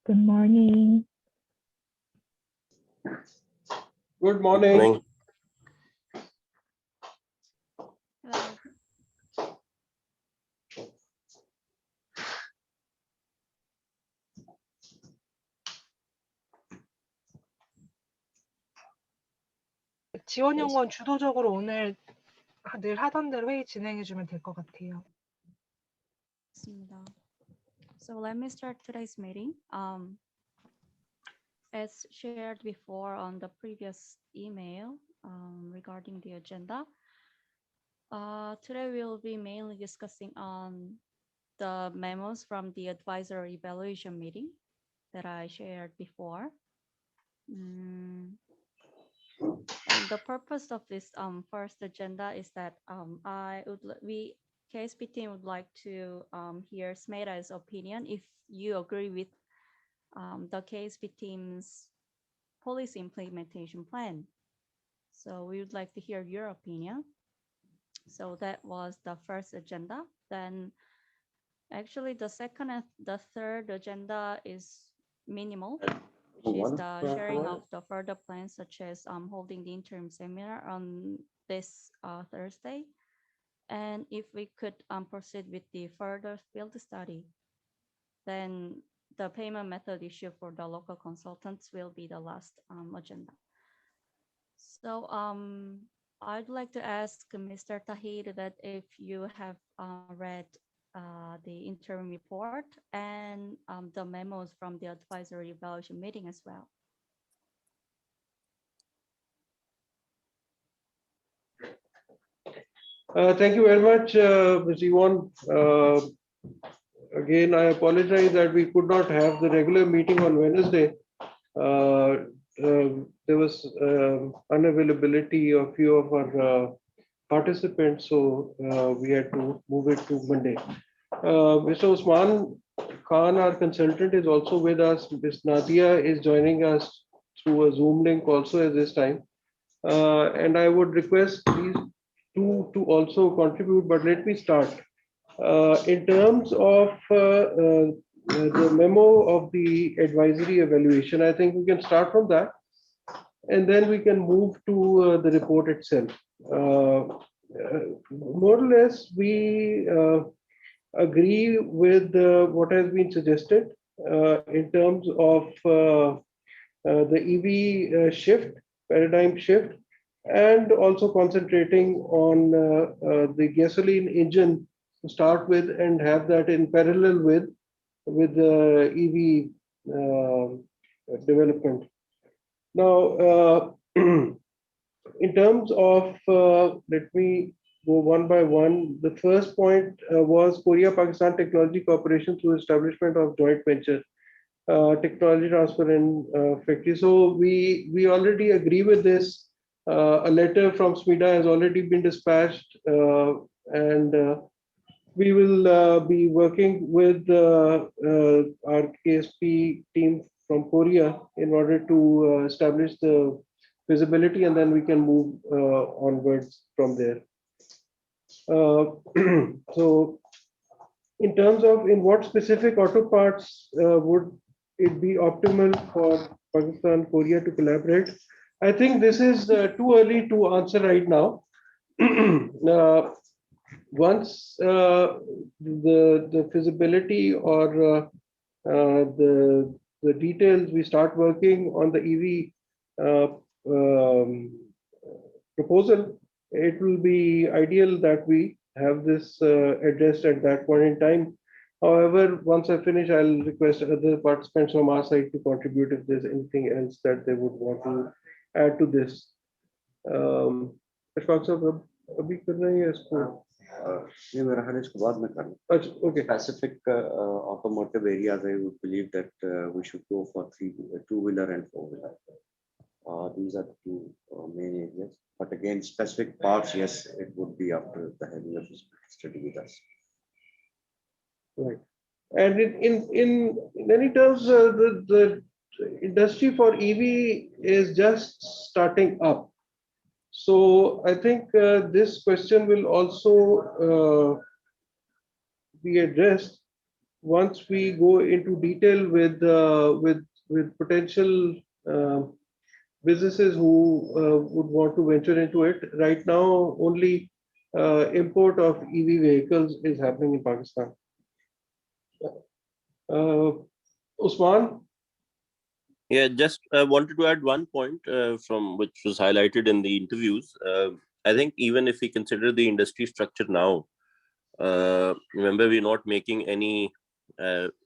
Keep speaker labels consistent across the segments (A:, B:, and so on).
A: Good morning.
B: Good morning.
C: Hello.
D: 지원 연구원 주도적으로 오늘 늘 하던 대로 회의 진행해 주면 될 것 같아요.
C: So let me start today's meeting. As shared before on the previous email regarding the agenda, today we'll be mainly discussing on the memos from the advisory evaluation meeting that I shared before. And the purpose of this first agenda is that KSP team would like to hear Smeta's opinion if you agree with the KSP team's policy implementation plan. So we would like to hear your opinion. So that was the first agenda. Then actually the second and the third agenda is minimal, which is the sharing of the further plans, such as holding the interim seminar on this Thursday. And if we could proceed with the further field study, then the payment method issue for the local consultants will be the last agenda. So I'd like to ask Mr. Tahir that if you have read the interim report and the memos from the advisory evaluation meeting as well.
B: Thank you very much, Ms. Yvonne. Again, I apologize that we could not have the regular meeting on Wednesday. There was unavailability of few of our participants, so we had to move it to Monday. Mr. Usman Khan, our consultant, is also with us. Ms. Nadia is joining us through a Zoom link also at this time. And I would request these two to also contribute, but let me start. In terms of the memo of the advisory evaluation, I think we can start from that, and then we can move to the report itself. More or less, we agree with what has been suggested in terms of the EV shift, paradigm shift, and also concentrating on the gasoline engine to start with and have that in parallel with the EV development. Now, in terms of, let me go one by one. The first point was Korea-Pakistan Technology Cooperation through establishment of joint venture, technology transfer and factory. So we already agree with this. A letter from SMIDA has already been dispatched, and we will be working with our KSP team from Korea in order to establish the feasibility, and then we can move onwards from there. So in terms of in what specific auto parts would it be optimal for Pakistan, Korea to collaborate? I think this is too early to answer right now. Once the feasibility or the details, we start working on the EV proposal, it will be ideal that we have this addressed at that point in time. However, once I finish, I'll request other participants from our side to contribute if there's anything else that they would want to add to this. Ashfaq साहब अभी कर रहे हैं इसको
E: ये मेरा ख्याल है इसको बाद में करना
B: अच्छा okay
E: specific automotive areas I would believe that we should go for two-wheeler and four-wheeler. These are the two main areas, but again specific parts, yes, it would be after the heavier study with us.
B: Right. And in many terms, the industry for EV is just starting up. So I think this question will also be addressed once we go into detail with potential businesses who would want to venture into it. Right now, only import of EV vehicles is happening in Pakistan. Usman?
A: Yeah, just wanted to add one point from which was highlighted in the interviews. I think even if we consider the industry structure now, remember we're not making any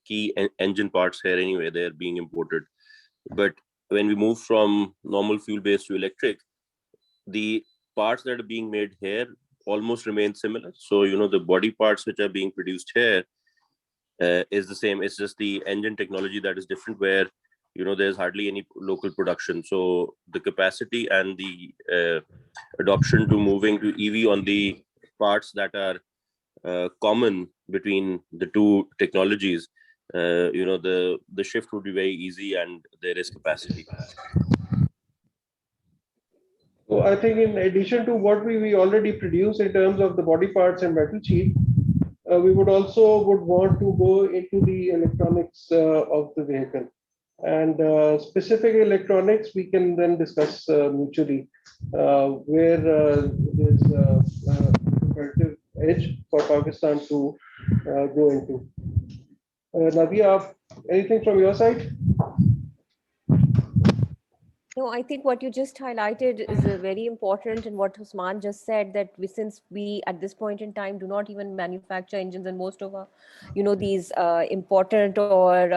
A: key engine parts here anyway, they're being imported. But when we move from normal fuel based to electric, the parts that are being made here almost remain similar. So, the body parts which are being produced here is the same. It's just the engine technology that is different, where there's hardly any local production. So the capacity and the adoption to moving to EV on the parts that are common between the two technologies, the shift would be very easy, and there is capacity.
B: So I think in addition to what we already produce in terms of the body parts and metal sheet, we would want to go into the electronics of the vehicle. And specific electronics we can then discuss mutually, where there's a competitive edge for Pakistan to go into. Nadia, anything from your side?
F: No, I think what you just highlighted is very important, and what Usman just said, that since we at this point in time do not even manufacture engines, and most of our, these important or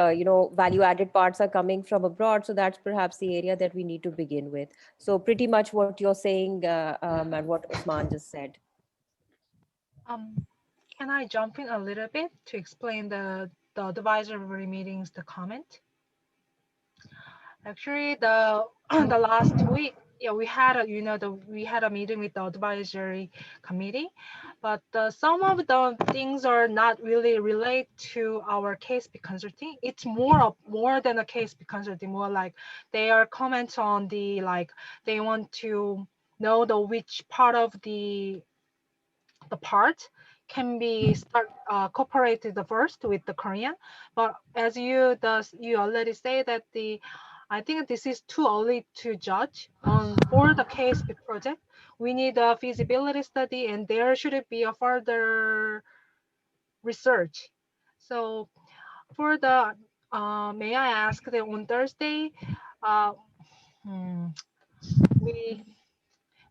F: value-added parts are coming from abroad, so that's perhaps the area that we need to begin with. So pretty much what you're saying and what Usman just said.
D: Can I jump in a little bit to explain the advisory meetings, the comment? Actually, the the last week, yeah, we had a meeting with the advisory committee, but some of the things are not really related to our KSP consulting. It's more than a KSP consulting, more like they are comments on the, like, they want to know which part of the part can be cooperated first with the Korean. But as you already say that I think this is too early to judge for the KSP project. We need a feasibility study, and there should be a further research. So for the may I ask that on Thursday,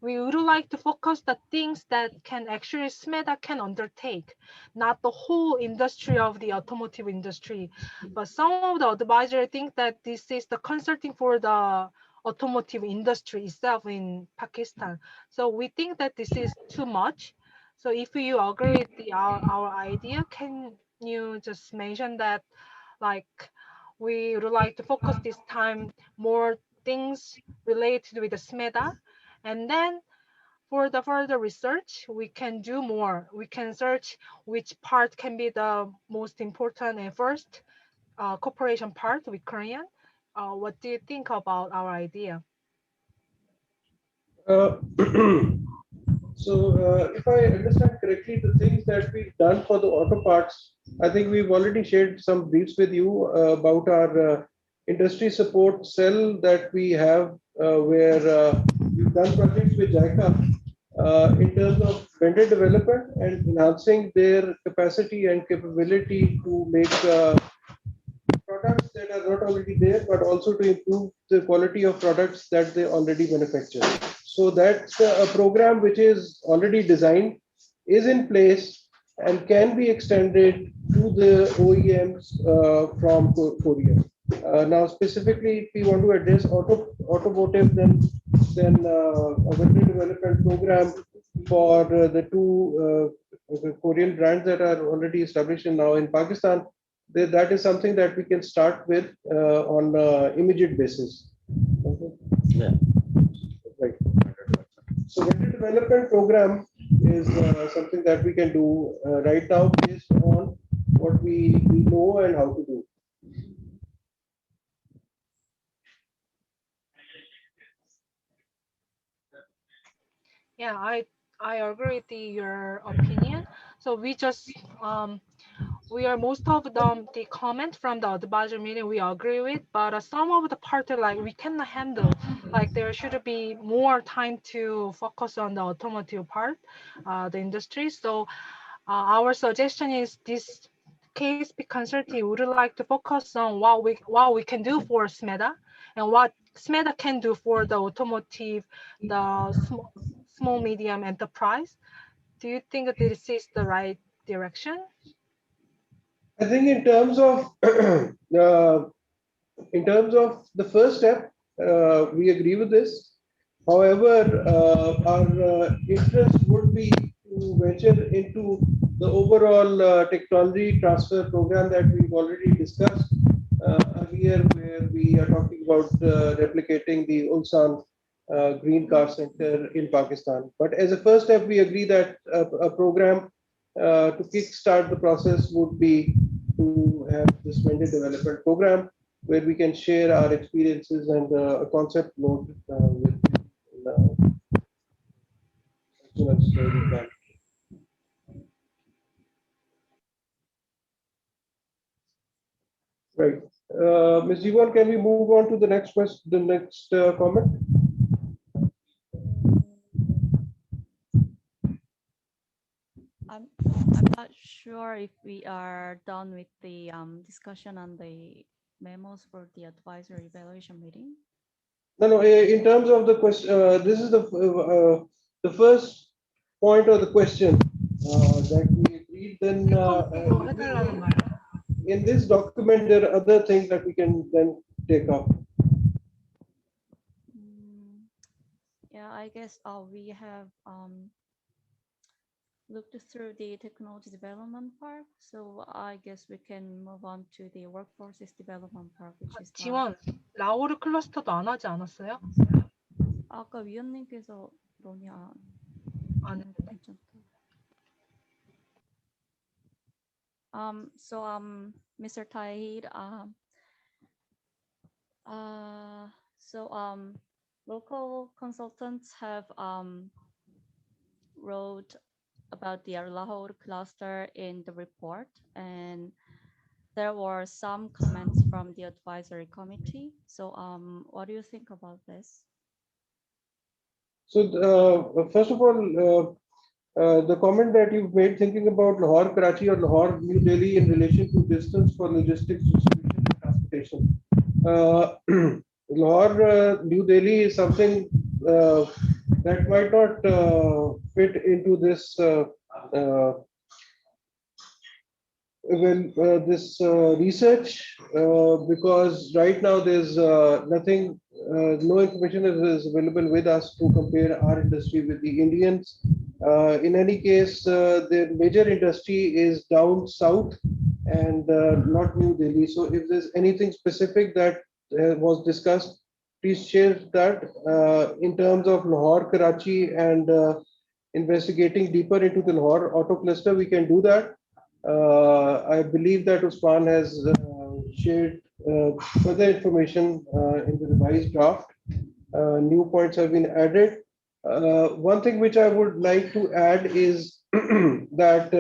D: we would like to focus the things that can actually SMETA can undertake, not the whole industry of the automotive industry. But some of the advisors think that this is the consulting for the automotive industry itself in Pakistan. So we think that this is too much. So if you agree with our idea, can you just mention that, like, we would like to focus this time more things related with the SMETA, and then for the further research, we can do more. We can search which part can be the most important and first cooperation part with Korean. What do you think about our idea?
B: If I understand correctly, the things that we've done for the auto parts, I think we've already shared some briefs with you about our industry support cell that we have, where we've done projects with JICA in terms of vendor development and enhancing their capacity and capability to make products that are not already there, but also to improve the quality of products that they already manufacture. So that's a program which is already designed, is in place, and can be extended to the OEMs from Korea. Now, specifically, if we want to address automotive, then a vendor development program for the two Korean brands that are already established now in Pakistan, that is something that we can start with on immediate basis. Okay.
A: Yeah.
B: Right. So vendor development program is something that we can do right now based on what we know and how to do.
D: Yeah, I agree with your opinion. So we just we are most of the comment from the advisory meeting we agree with, but some of the part like we cannot handle. Like there should be more time to focus on the automotive part, the industry. So our suggestion is this KSP Consulting would like to focus on what we can do for SMEDA and what SMEDA can do for the automotive, the small medium enterprise. Do you think that this is the right direction?
B: I think in terms of the first step, we agree with this. However, our interest would be to venture into the overall technology transfer program that we've already discussed earlier, where we are talking about replicating the Ulsan Green Car Center in Pakistan. But as a first step, we agree that a program to kickstart the process would be to have this vendor development program where we can share our experiences and a concept note with as soon as we can. Right. Ms. Jiwan, can we move on to the next question, the next comment?
C: I'm not sure if we are done with the discussion on the memos for the advisory evaluation meeting.
B: No. In terms of the question, this is the first point of the question that we agreed. Then
D: 해달라는 말이야.
B: in this document, there are other things that we can then take up.
C: Yeah, I guess we have looked through the technology development part. So I guess we can move on to the workforces development part, which is
D: 지원, 라오르 클러스터도 안 하지 않았어요?
C: 아까 위원님께서 논의
D: 안 했는데.
C: 괜찮다. So Mr. Tahir, local consultants have wrote about the Lahore cluster in the report, and there were some comments from the advisory committee. So what do you think about this?
B: So first of all, the comment that you've made thinking about Lahore, Karachi or Lahore, New Delhi in relation to distance for logistics, distribution and transportation. Lahore, New Delhi is something that might not fit into this this research because right now there's nothing, no information is available with us to compare our industry with the Indians. In any case, the major industry is down south and not New Delhi. So if there's anything specific that was discussed, please share that in terms of Lahore, Karachi, and investigating deeper into the Lahore auto cluster. We can do that. I believe that Usman has shared further information in the revised draft. New points have been added. One thing which I would like to add is that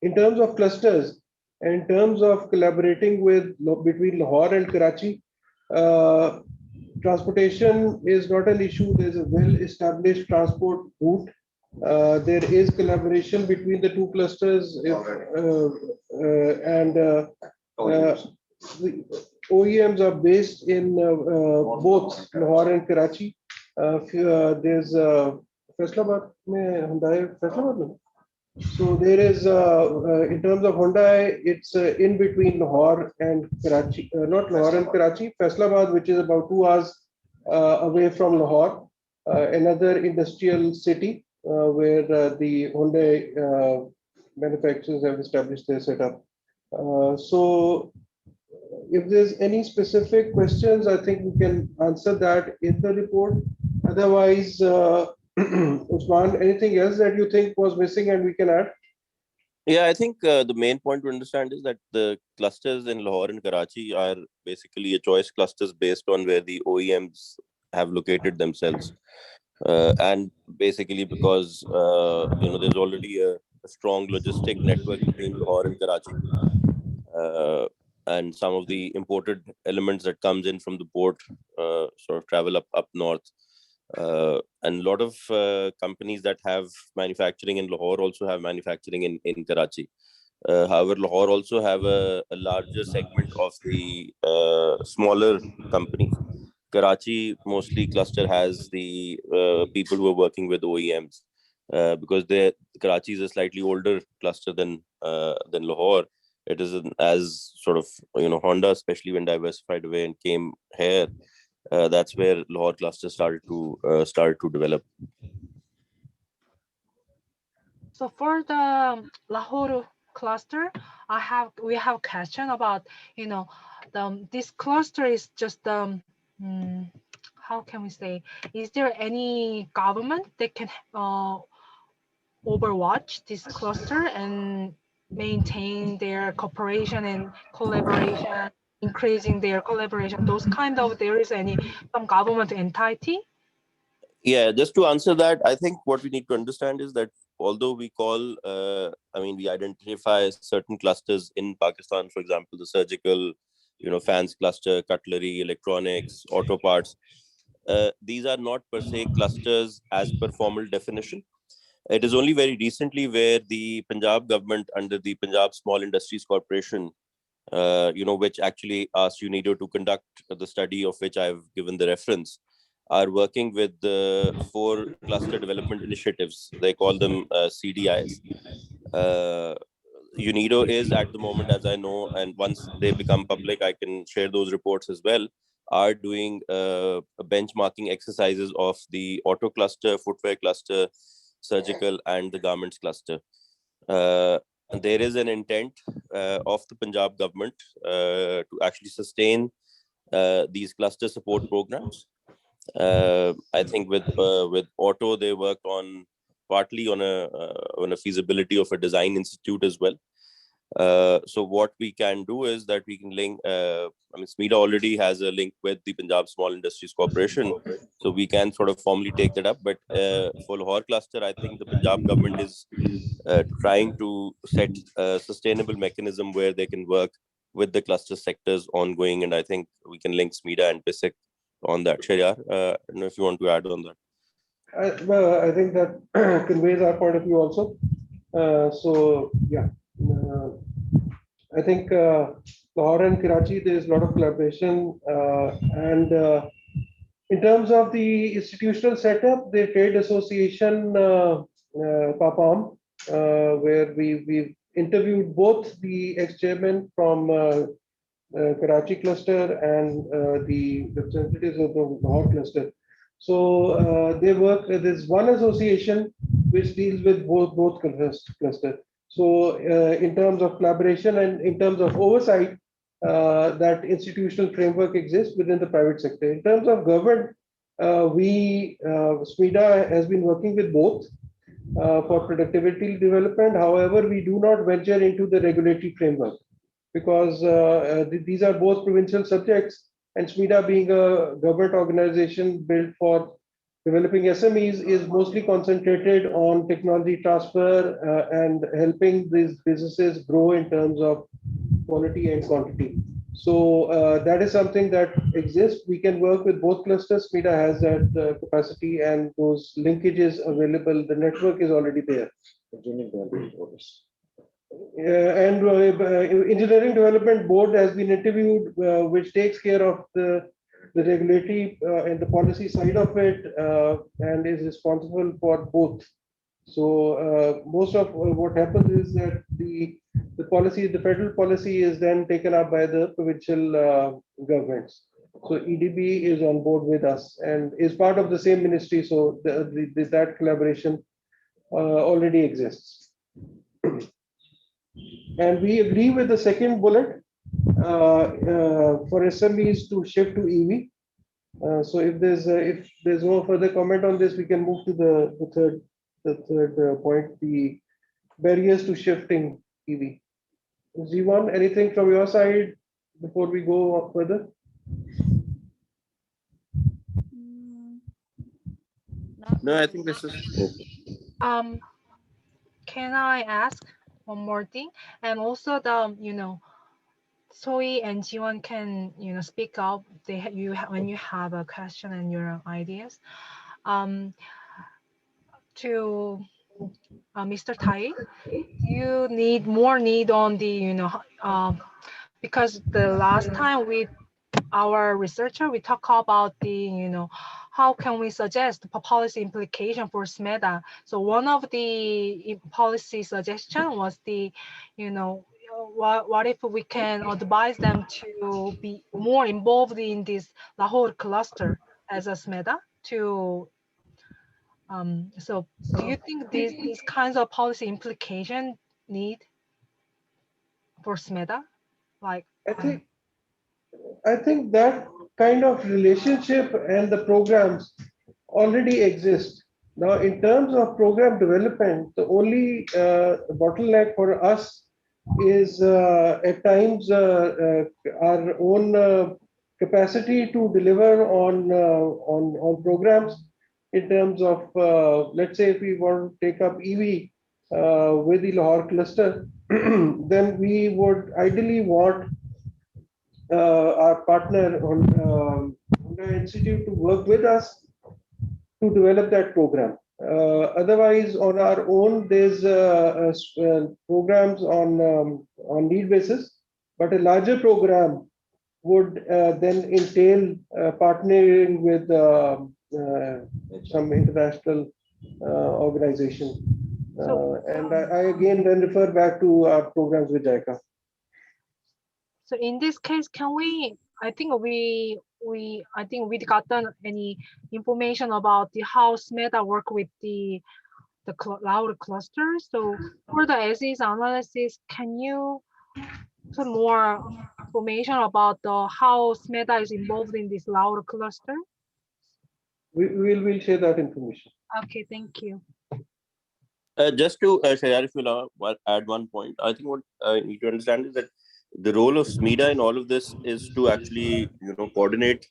B: in terms of clusters, in terms of collaborating with between Lahore and Karachi, transportation is not an issue. There's a well-established transport route. There is collaboration between the two clusters and the OEMs are based in both Lahore and Karachi. There's Faisalabad, Hyundai Faisalabad. So there is, in terms of Hyundai, it's in between Lahore and Karachi, not Lahore and Karachi, Faisalabad, which is about 2 hours away from Lahore, another industrial city where the Hyundai manufacturers have established their setup. So if there's any specific questions, I think we can answer that in the report. Otherwise, Usman, anything else that you think was missing and we can add?
A: Yeah, I think the main point to understand is that the clusters in Lahore and Karachi are basically a choice clusters based on where the OEMs have located themselves. And basically because, there's already a strong logistic network between Lahore and Karachi. And some of the imported elements that comes in from the port sort of travel up north. And a lot of companies that have manufacturing in Lahore also have manufacturing in Karachi. However, Lahore also have a larger segment of the smaller companies. Karachi mostly cluster has the people who are working with OEMs because Karachi is a slightly older cluster than Lahore. It isn't as sort of Honda, especially when diversified away and came here. That's where Lahore cluster started to develop.
D: So for the Lahore cluster, we have a question about this cluster is just how can we say, is there any government that can overwatch this cluster and maintain their cooperation and collaboration, increasing their collaboration, those kind of, there is some government entity?
A: Yeah, just to answer that, I think what we need to understand is that although we we identify certain clusters in Pakistan, for example, the surgical, fans cluster, cutlery, electronics, auto parts, these are not per se clusters as per formal definition. It is only very recently where the Punjab government under the Punjab Small Industries Corporation, which actually asked UNIDO to conduct the study of which I've given the reference, are working with the 4 cluster development initiatives. They call them CDIs. UNIDO is at the moment, as I know, and once they become public, I can share those reports as well, are doing benchmarking exercises of the auto cluster, footwear cluster, surgical, and the garments cluster. And there is an intent of the Punjab government to actually sustain these cluster support programs. I think with auto, they worked partly on a feasibility of a design institute as well. So what we can do is that we can link. SMEDA already has a link with the Punjab Small Industries Corporation, so we can sort of formally take that up. But for Lahore cluster, I think the Punjab government is trying to set a sustainable mechanism where they can work with the cluster sectors ongoing, and I think we can link SMEDA and PISIC on that. Sharyar, I don't know if you want to add on that.
B: Well, I think that conveys our point of view also. I think Lahore and Karachi, there is a lot of collaboration. And in terms of the institutional setup, the Trade Association, PAPAM, where we've interviewed both the ex-chairman from Karachi cluster and the representatives of the Lahore cluster. So they work. There's one association which deals with both cluster. So in terms of collaboration and in terms of oversight, that institutional framework exists within the private sector. In terms of government, SMEDA has been working with both for productivity development. However, we do not venture into the regulatory framework because these are both provincial subjects, and SMEDA, being a government organization built for developing SMEs, is mostly concentrated on technology transfer and helping these businesses grow in terms of quality and quantity. So that is something that exists. We can work with both clusters. SMEDA has that capacity and those linkages available. The network is already there. And Engineering Development Board has been interviewed, which takes care of the regulatory and the policy side of it, and is responsible for both. So most of what happens is that the federal policy is then taken up by the provincial governments. So EDB is on board with us and is part of the same ministry. So that collaboration already exists. And we agree with the second bullet for SMEs to shift to EV. So if there's no further comment on this, we can move to the third point, the barriers to shifting EV. Zivan, anything from your side before we go further?
A: No, I think this is okay.
D: can I ask one more thing? And also the, Soy and Jiwon can, speak up. When you have a question and your ideas. To Mr. Tai, you need more need on the, because the last time with our researcher, we talk about the, how can we suggest the policy implication for SMETA? So one of the policy suggestion was the, what if we can advise them to be more involved in this Lahore cluster as a SMETA to, so do you think these kinds of policy implication need for SMETA? Like,
B: I think that kind of relationship and the programs already exist. Now, in terms of program development, the only bottleneck for us is at times our own capacity to deliver on programs in terms of, let's say, if we want to take up EV with the Lahore cluster, then we would ideally want our partner on Honda Institute to work with us to develop that program. Otherwise, on our own, there's programs on need basis, but a larger program would then entail partnering with some international organization. And I again then refer back to our programs with JICA.
D: So in this case, can we? I think we gotten any information about the how SMETA work with the cloud cluster. So for the as-is analysis, can you put more information about the how SMETA is involved in this cloud cluster?
B: We'll share that information.
D: Okay, thank you.
A: Just to Shayar, if you allow, add one point, I think what I need to understand is that the role of SMETA in all of this is to actually, coordinate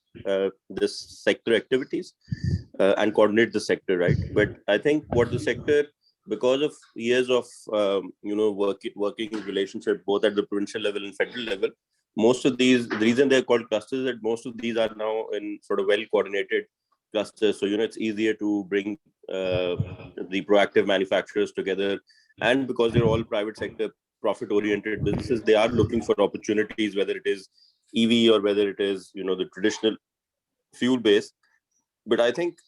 A: this sector activities and coordinate the sector, right? But I think what the sector, because of years of, working relationship, both at the provincial level and federal level, most of these, the reason they're called clusters, that most of these are now in sort of well-coordinated clusters. So, it's easier to bring the proactive manufacturers together. And because they're all private sector, profit-oriented businesses, they are looking for opportunities, whether it is EV or whether it is, the traditional fuel base. But I think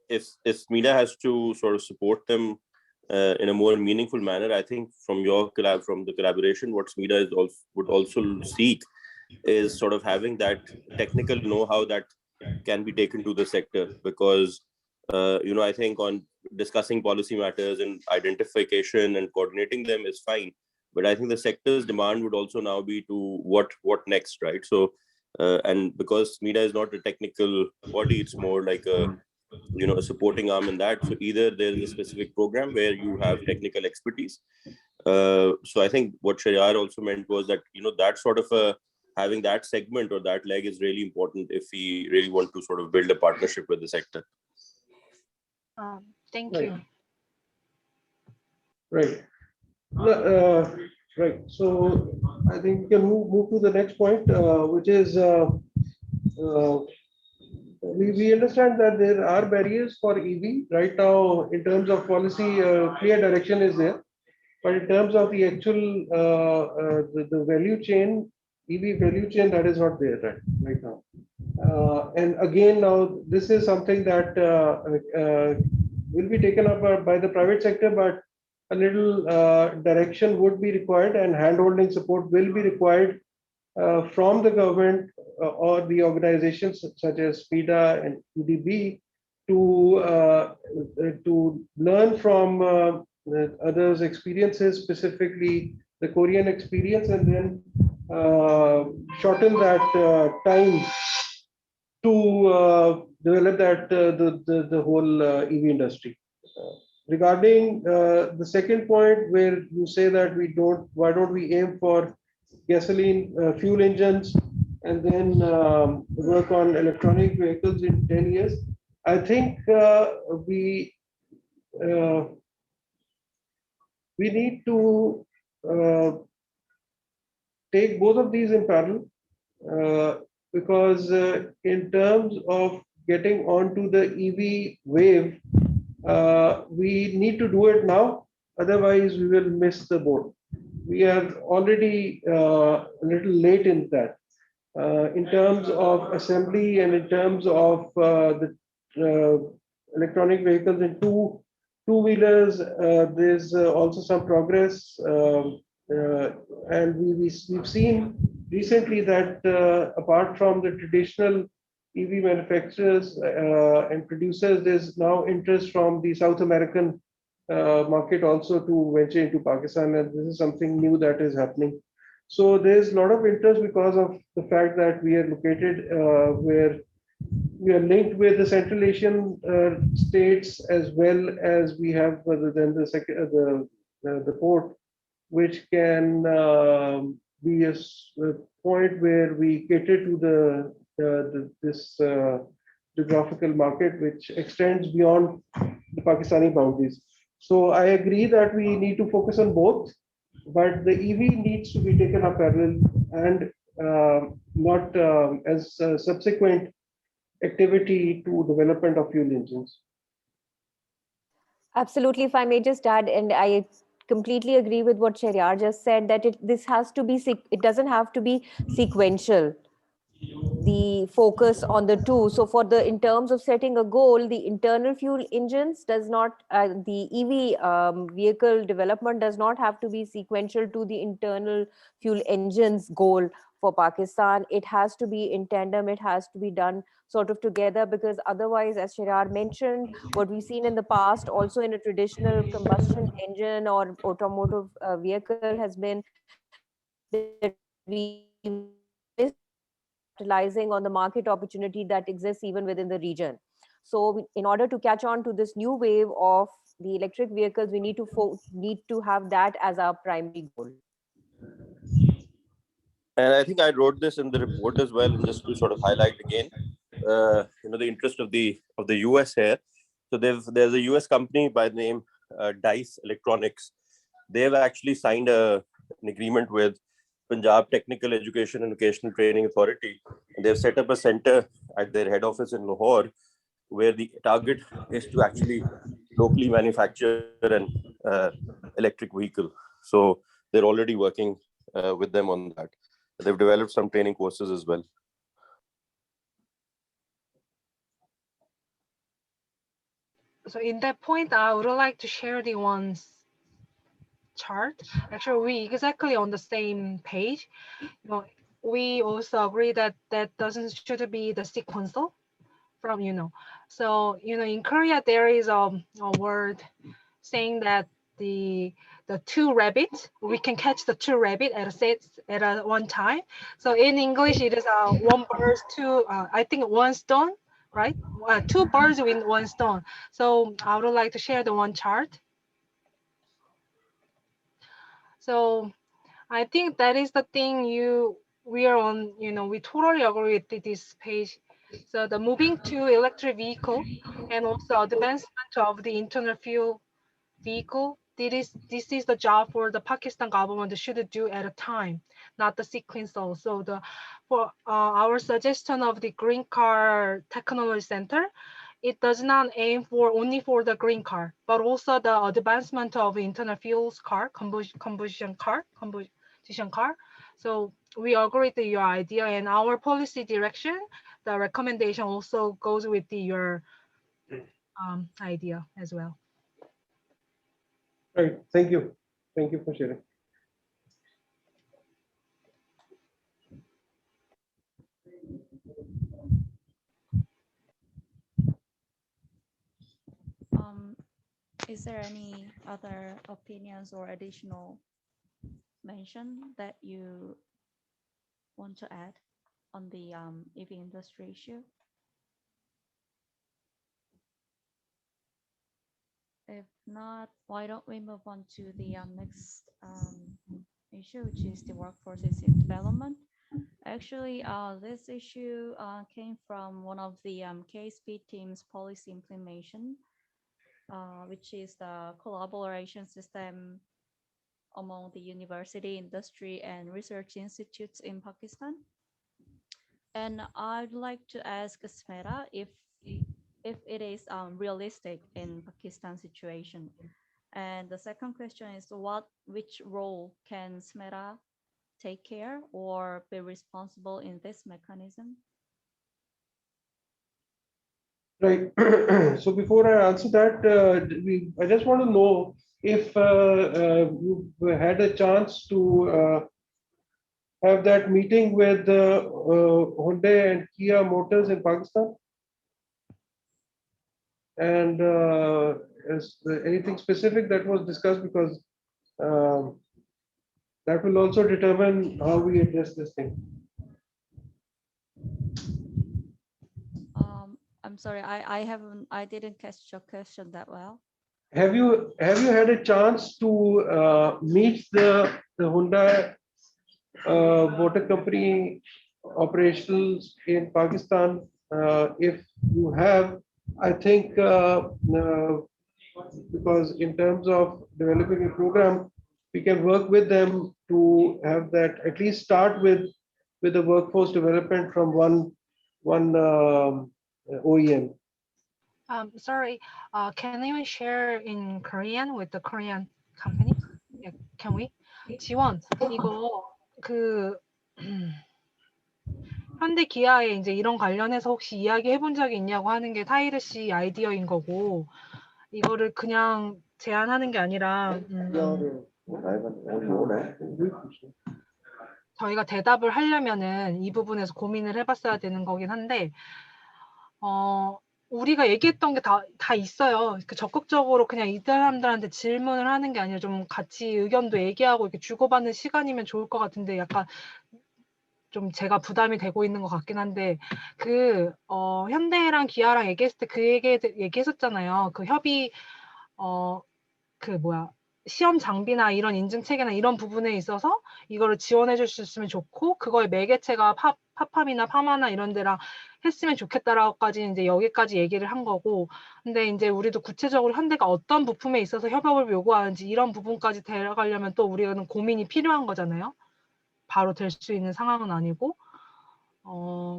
A: if SMETA has to sort of support them in a more meaningful manner, I think from the collaboration, what SMETA would also seek is sort of having that technical know-how that can be taken to the sector, because I think on discussing policy matters and identification and coordinating them is fine, but I think the sector's demand would also now be to what next, right? So and because SMETA is not a technical body, it's more like a supporting arm in that. So either there is a specific program where you have technical expertise. So I think what Shayar also meant was that that sort of having that segment or that leg is really important if we really want to sort of build a partnership with the sector.
D: Thank you.
B: Right. Right. So I think we can move to the next point, which is we understand that there are barriers for EV right now in terms of policy. Clear direction is there, but in terms of the actual the value chain, EV value chain, that is not there right now. And again, now this is something that will be taken up by the private sector, but a little direction would be required and handholding support will be required from the government or the organizations such as SMETA and UDB to learn from others' experiences, specifically the Korean experience, and then shorten that time to develop that the whole EV industry. Regarding the second point where you say that why don't we aim for gasoline fuel engines and then work on electronic vehicles in 10 years? I think we need to take both of these in parallel, because in terms of getting onto the EV wave, we need to do it now, otherwise we will miss the boat. We are already a little late in that. In terms of assembly and in terms of the electronic vehicles and two-wheelers, there's also some progress. And we've seen recently that apart from the traditional EV manufacturers and producers, there's now interest from the South American market also to venture into Pakistan, and this is something new that is happening. So there's a lot of interest because of the fact that we are located where we are linked with the Central Asian states, as well as we have then the port, which can be a point where we cater to this geographical market, which extends beyond the Pakistani boundaries. So I agree that we need to focus on both, but the EV needs to be taken up parallel and not as a subsequent activity to development of fuel engines.
F: Absolutely. If I may just add, and I completely agree with what Shahryar just said, that this has to be, it doesn't have to be sequential, the focus on the two. So for in terms of setting a goal, the internal fuel engines does not, the EV vehicle development does not have to be sequential to the internal fuel engines goal for Pakistan. It has to be in tandem, it has to be done sort of together, because otherwise, as Shahryar mentioned, what we've seen in the past also in a traditional combustion engine or automotive vehicle has been that we miss capitalizing on the market opportunity that exists even within the region. So in order to catch on to this new wave of the electric vehicles, we need to have that as our primary goal.
A: And I think I wrote this in the report as well, and just to sort of highlight again, the interest of the US here. So there's a US company by the name Dice Electronics. They've actually signed an agreement with Punjab Technical Education and Vocational Training Authority. And they've set up a center at their head office in Lahore, where the target is to actually locally manufacture an electric vehicle. So they're already working with them on that. They've developed some training courses as well.
D: So in that point, I would like to share the one chart. Actually, we exactly on the same page. We also agree that that should be the sequential from, So, in Korea, there is a word saying that the two rabbits, we can catch the two rabbit at one time. So in English, it is one bird, I think one stone, right? Two birds with one stone. So I would like to share the one chart. So I think that is the thing we are on, we totally agree with this page. So the moving to electric vehicle and also advancement of the internal fuel vehicle, this is the job for the Pakistan government should do at a time, not the sequential. So for our suggestion of the Green Car Technology Center, it does not aim only for the green car, but also the advancement of internal fuels car, combustion car. So we agree with your idea, and our policy direction, the recommendation also goes with your idea as well.
B: Right. Thank you. Thank you for sharing.
C: Is there any other opinions or additional mention that you want to add on the EV industry issue? If not, why don't we move on to the next issue, which is the workforce development. Actually, this issue came from one of the KSP team's policy implementation, which is the collaboration system among the university, industry, and research institutes in Pakistan. And I'd like to ask Smera if it is realistic in Pakistan situation. And the second question is which role can Smera take care or be responsible in this mechanism?
B: Right. So before I answer that, I just want to know if you had a chance to have that meeting with Hyundai and Kia Motors in Pakistan, and is there anything specific that was discussed, because um, that will also determine how we address this thing.
C: I'm sorry, I didn't catch your question that well.
B: Have you had a chance to meet the Hyundai Motor Company operations in Pakistan? If you have, I think because in terms of developing a program, we can work with them to have that at least start with the workforce development from one OEM.
D: Sorry, can we share in Korean with the Korean company? Yeah, can we? 지원, 이거 그 현대 기아에 이제 이런 관련해서 혹시 이야기해 본 적이 있냐고 하는 게 타이르 씨 아이디어인 거고, 이거를 그냥 제안하는 게 아니라 저희가 대답을 하려면은 이 부분에서 고민을 해봤어야 되는 거긴 한데, 우리가 얘기했던 게 다 있어요. 그 적극적으로 그냥 이 사람들한테 질문을 하는 게 아니라 좀 같이 의견도 얘기하고 이렇게 주고받는 시간이면 좋을 것 같은데, 약간 좀 제가 부담이 되고 있는 것 같긴 한데, 현대랑 기아랑 얘기했을 때 그 얘기했었잖아요. 그 협의, 시험 장비나 이런 인증 체계나 이런 부분에 있어서 이거를 지원해 줄 수 있으면 좋고, 그거의 매개체가 파팜이나 파마나 이런 데랑 했으면 좋겠다라고까지 이제 여기까지 얘기를 한 거고, 근데 이제 우리도 구체적으로 현대가 어떤 부품에 있어서 협업을 요구하는지 이런 부분까지 데려가려면 또 우리는 고민이 필요한 거잖아요. 바로 될 수 있는 상황은 아니고,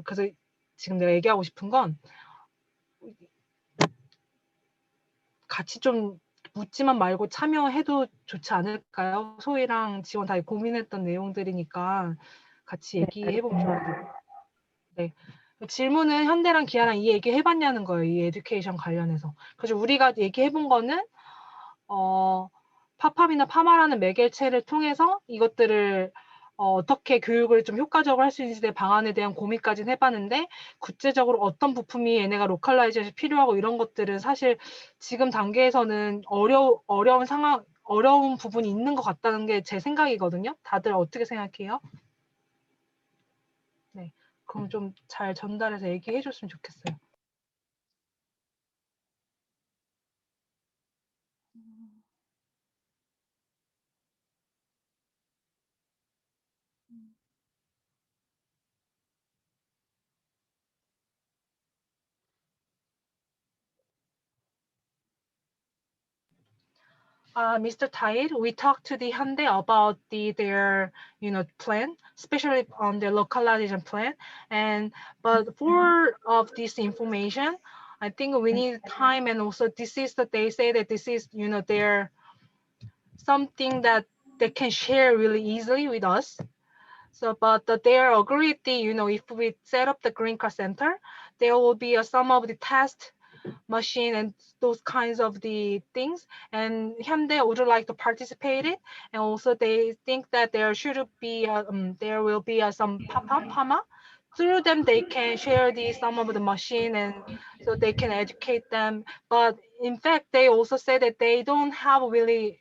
D: 그래서 지금 내가 얘기하고 싶은 건 같이 좀 묻지만 말고 참여해도 좋지 않을까요? 소희랑 지원 다 고민했던 내용들이니까 같이 얘기해보면 좋을 것 같아요. 네. 질문은 현대랑 기아랑 이 얘기 해봤냐는 거예요. 이 에듀케이션 관련해서. 그래서 우리가 얘기해본 거는 파팜이나 파마라는 매개체를 통해서 이것들을 어떻게 교육을 좀 효과적으로 할 수 있는지 대 방안에 대한 고민까지는 해봤는데, 구체적으로 어떤 부품이 얘네가 로컬라이제이션이 필요하고 이런 것들은 사실 지금 단계에서는 어려운 부분이 있는 것 같다는 게 제 생각이거든요. 다들 어떻게 생각해요? 네, 그럼 좀 잘 전달해서 얘기해 줬으면 좋겠어요. Mr. Tair, we talked to the Hyundai about their plan, especially on their localization plan. But for of this information, I think we need time, and also they say that this is their something that they can share really easily with us. So, but they are agreed if we set up the Green Car Center, there will be some of the test machine and those kinds of the things, and Hyundai would like to participate it, and also they think that there will be some PAMA. Through them they can share some of the machine, and so they can educate them. But in fact they also say that they don't have really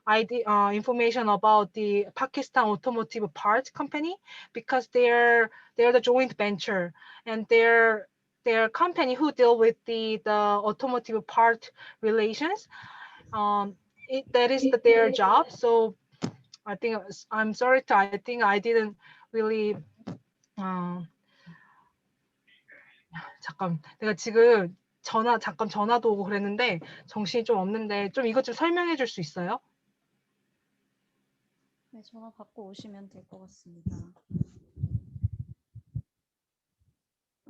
D: information about the Pakistan Automotive Parts Company, because they're the joint venture, and their company who deal with the automotive part relations. That is their job. So I think I'm sorry I think I didn't really 잠깐 내가 지금 잠깐 전화도 오고 그랬는데 정신이 좀 없는데 좀 이것 좀 설명해 줄 수 있어요?
C: 네, 전화 받고 오시면 될 것 같습니다.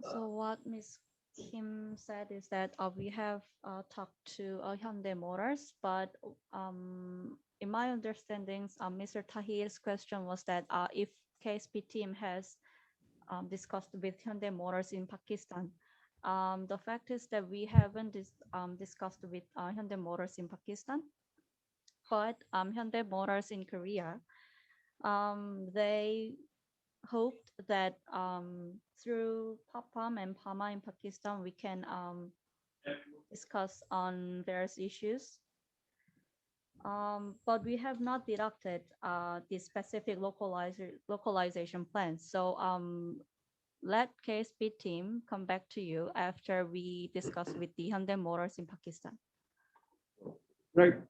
C: So what Ms. Kim said is that we have talked to Hyundai Motors, but in my understandings, Mr. Tahir's question was that if KSP team has discussed with Hyundai Motors in Pakistan. The fact is that we haven't discussed with Hyundai Motors in Pakistan, but Hyundai Motors in Korea, they hoped that through PAPAM and PAMA in Pakistan, we can discuss on various issues. But we have not deducted the specific localization plans. So let KSP team come back to you after we discuss with the Hyundai Motors in Pakistan.
B: Right.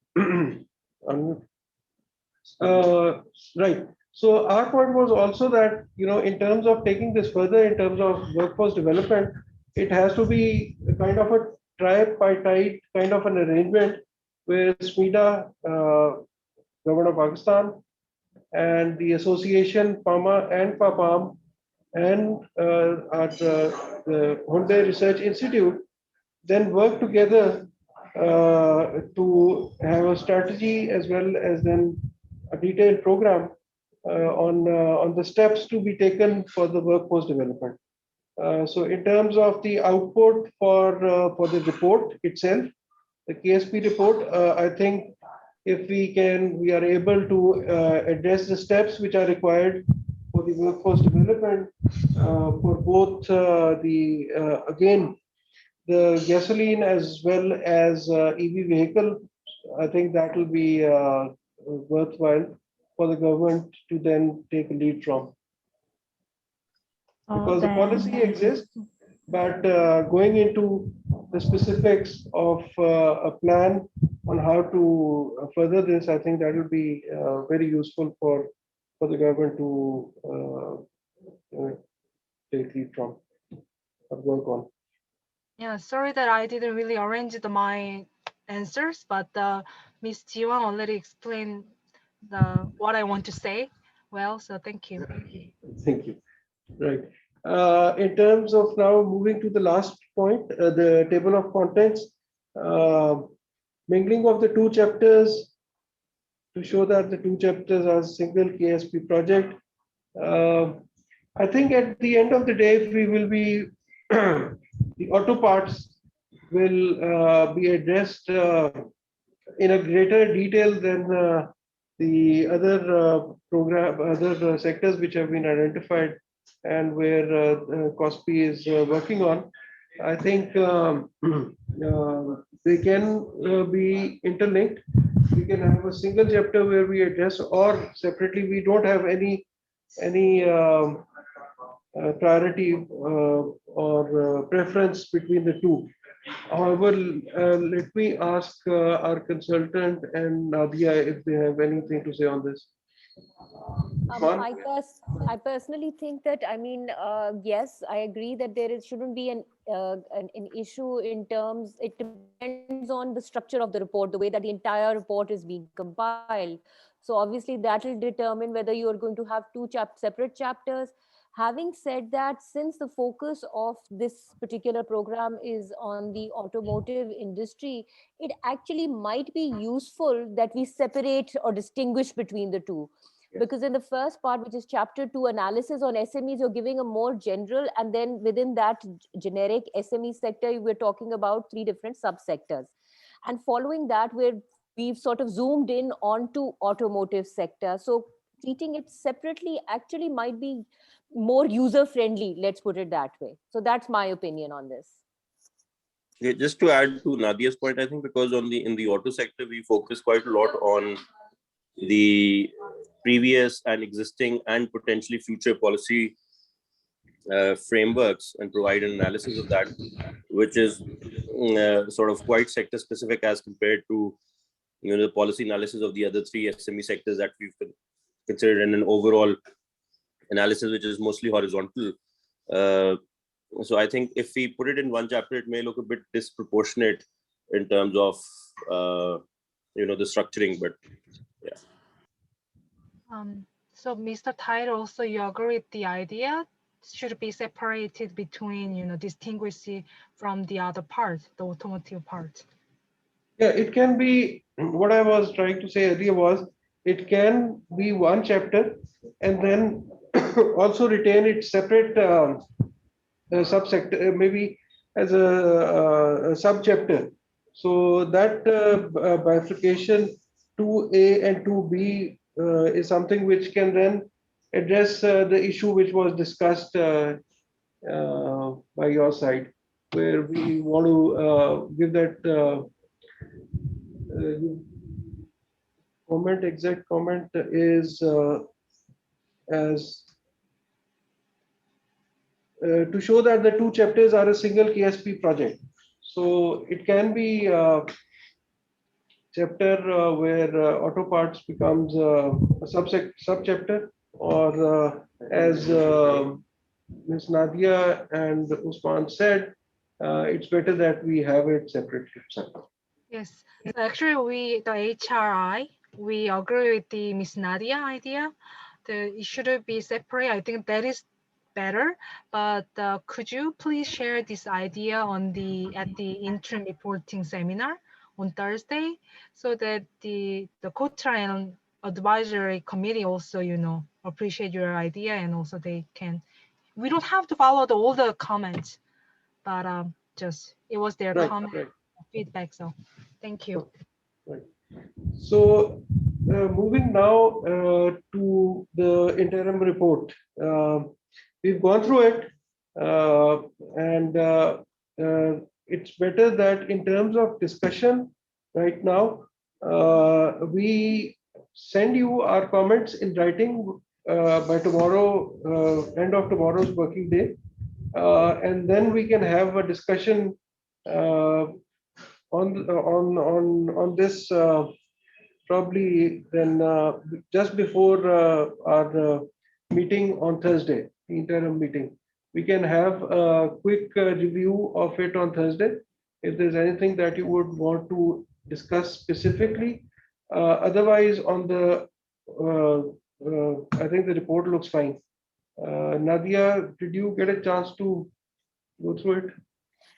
B: Right. So our point was also that, in terms of taking this further, in terms of workforce development, it has to be a kind of a tripartite kind of an arrangement where SMEDA, Government of Pakistan, and the association PAMA and PAPAM and at the Hyundai Research Institute then work together to have a strategy as well as then a detailed program on the steps to be taken for the workforce development. So in terms of the output for the report itself, the KSP report, I think if we are able to address the steps which are required for the workforce development for both again the gasoline as well as EV vehicle, I think that will be worthwhile for the government to then take a lead from. Because the policy exists, but going into the specifics of a plan on how to further this, I think that will be very useful for the government to take lead from or work on.
D: Yeah, sorry that I didn't really arrange my answers, but Ms. Jiwon already explained what I want to say. Well, so thank you.
B: Thank you. Right. In terms of now moving to the last point, the table of contents, mingling of the two chapters to show that the two chapters are single KSP project. I think at the end of the day, we will be the auto parts will be addressed in a greater detail than the other sectors which have been identified and where KOSPI is working on. I think they can be interlinked. We can have a single chapter where we address, or separately we don't have any priority or preference between the two. However, let me ask our consultant and Nadia if they have anything to say on this.
F: I personally think that, yes, I agree that shouldn't be an issue in terms, it depends on the structure of the report, the way that the entire report is being compiled. So obviously that will determine whether you are going to have two separate chapters. Having said that, since the focus of this particular program is on the automotive industry, it actually might be useful that we separate or distinguish between the two. Because in the first part, which is chapter 2, analysis on SMEs, you're giving a more general, and then within that generic SME sector, we're talking about 3 different subsectors. And following that, we've sort of zoomed in onto automotive sector. So treating it separately actually might be more user-friendly, let's put it that way. So that's my opinion on this.
A: Yeah, just to add to Nadia's point, I think because in the auto sector, we focus quite a lot on the previous and existing and potentially future policy frameworks and provide an analysis of that, which is sort of quite sector specific as compared to the policy analysis of the other 3 SME sectors that we've considered in an overall analysis, which is mostly horizontal. So I think if we put it in one chapter, it may look a bit disproportionate in terms of the structuring, but yeah.
D: So Mr. Tyler, also you agree with the idea should be separated between, distinguish it from the other part, the automotive part.
B: Yeah, it can be, what I was trying to say earlier was, it can be one chapter and then also retain its separate subsector, maybe as a subchapter. So that bifurcation 2A and 2B is something which can then address the issue which was discussed by your side, where we want to give that exact comment is as to show that the two chapters are a single KSP project. So it can be a chapter where auto parts becomes a subchapter, or as Ms. Nadia and Usman said, it's better that we have it separately.
D: Yes, so actually the HRI, we agree with the Miss Nadia idea. It should be separate. I think that is better, but could you please share this idea at the interim reporting seminar on Thursday, so that the KOTRA and advisory committee also, appreciate your idea, and also they can, we don't have to follow all the comments, but just it was their comment, feedback. So thank you.
B: Right. So moving now to the interim report. We've gone through it, and it's better that in terms of discussion right now, we send you our comments in writing by tomorrow, end of tomorrow's working day, and then we can have a discussion on this probably then just before our meeting on Thursday, the interim meeting. We can have a quick review of it on Thursday. If there's anything that you would want to discuss specifically, otherwise on the I think the report looks fine. Nadia, did you get a chance to go through it?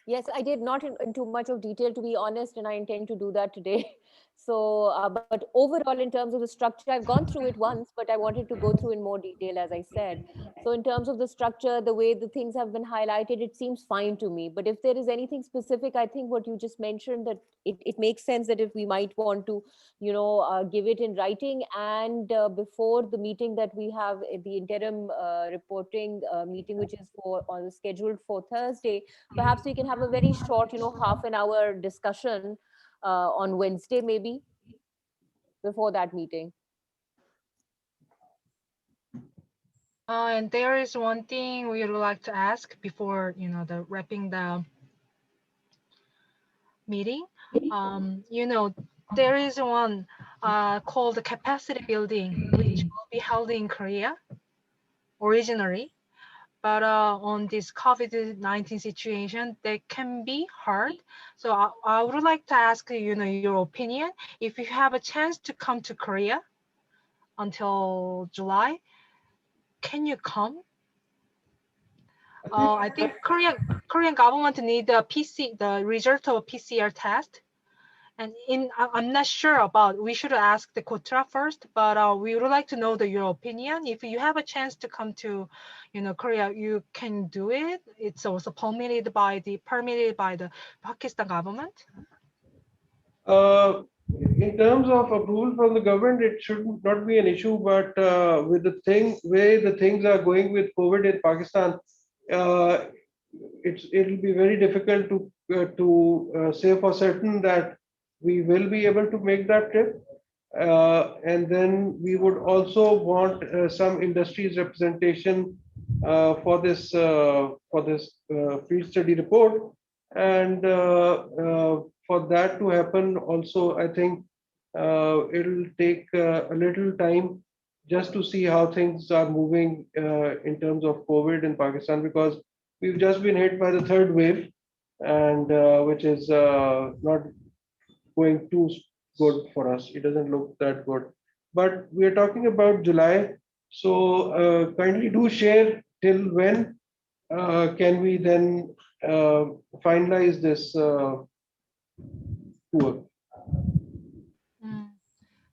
F: Yes, I did, not in too much of detail, to be honest, and I intend to do that today. So, but overall, in terms of the structure, I've gone through it once, but I wanted to go through in more detail, as I said. So in terms of the structure, the way the things have been highlighted, it seems fine to me. But if there is anything specific, I think what you just mentioned, that it makes sense that if we might want to, give it in writing, and before the meeting that we have, the interim reporting meeting, which is scheduled for Thursday, perhaps we can have a very short, half an hour discussion on Wednesday, maybe, before that meeting.
D: And there is one thing we would like to ask before, the wrapping the meeting. There is one called the capacity building, which will be held in Korea originally. But on this COVID-19 situation, that can be hard. So I would like to ask your opinion. If you have a chance to come to Korea until July, can you come? I think Korean government need the result of a PCR test. And I'm not sure about, we should ask the KOTRA first, but we would like to know your opinion. If you have a chance to come to, Korea, you can do it. It's also permitted by the Pakistan government.
B: In terms of approval from the government, it should not be an issue. But with the way the things are going with COVID in Pakistan, it'll be very difficult to say for certain that we will be able to make that trip. And then we would also want some industry's representation for this field study report. And for that to happen also, I think it'll take a little time just to see how things are moving in terms of COVID in Pakistan, because we've just been hit by the third wave, and which is not going too good for us. It doesn't look that good. but we are talking about July. So kindly do share till when can we then finalize this tour?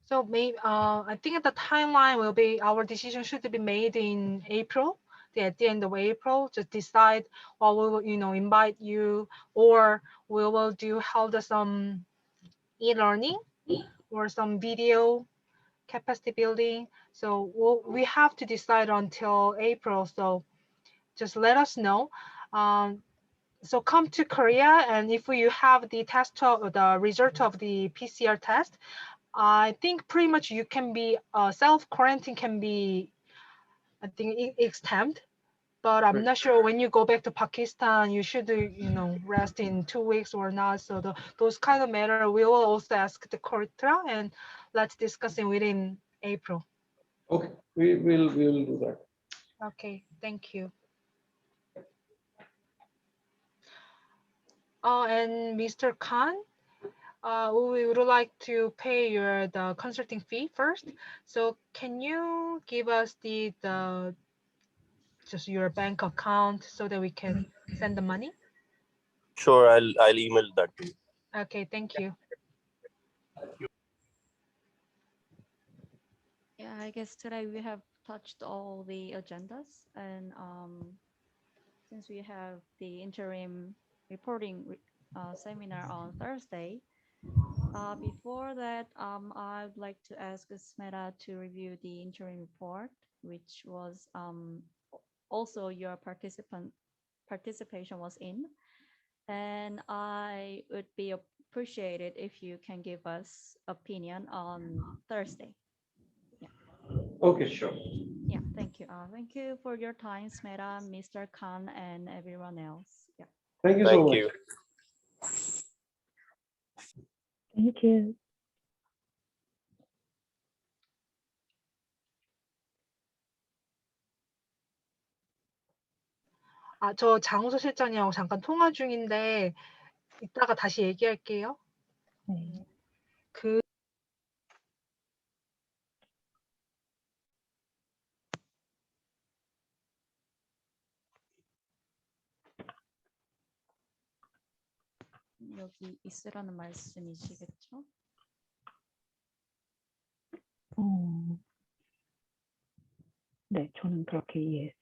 D: So maybe I think the timeline will be our decision should be made in April. At the end of April, just decide what we will, invite you, or we will hold some e-learning or some video capacity building. So we have to decide until April. So just let us know. So come to Korea, and if you have the the result of the PCR test, I think pretty much you can be self-quarantine can be, I think, extended. But I'm
B: Right.
D: not sure when you go back to Pakistan, you should, rest in 2 weeks or not. So those kind of matter, we will also ask the Kortra, and let's discuss it within April.
B: Okay, we will do that.
D: Okay, thank you. And Mr. Khan, we would like to pay the consulting fee first. So can you give us the just your bank account so that we can send the money?
A: Sure, I'll email that to you.
D: Okay, thank you.
C: Yeah, I guess today we have touched all the agendas, and since we have the interim reporting seminar on Thursday, before that, I'd like to ask Smeta to review the interim report, which was also your participation was in, and I would be appreciated if you can give us opinion on Thursday.
B: Okay, sure.
C: Yeah, thank you. Thank you for your time, Smeta, Mr. Khan, and everyone else. Yeah.
B: Thank you so
A: Thank
B: much.
A: you.
F: Thank you.
D: 저 장우서 실장님하고 잠깐 통화 중인데 이따가 다시 얘기할게요.
F: 네.
C: 여기 있으라는 말씀이시겠죠?
G: 네, 저는 그렇게 이해했어요.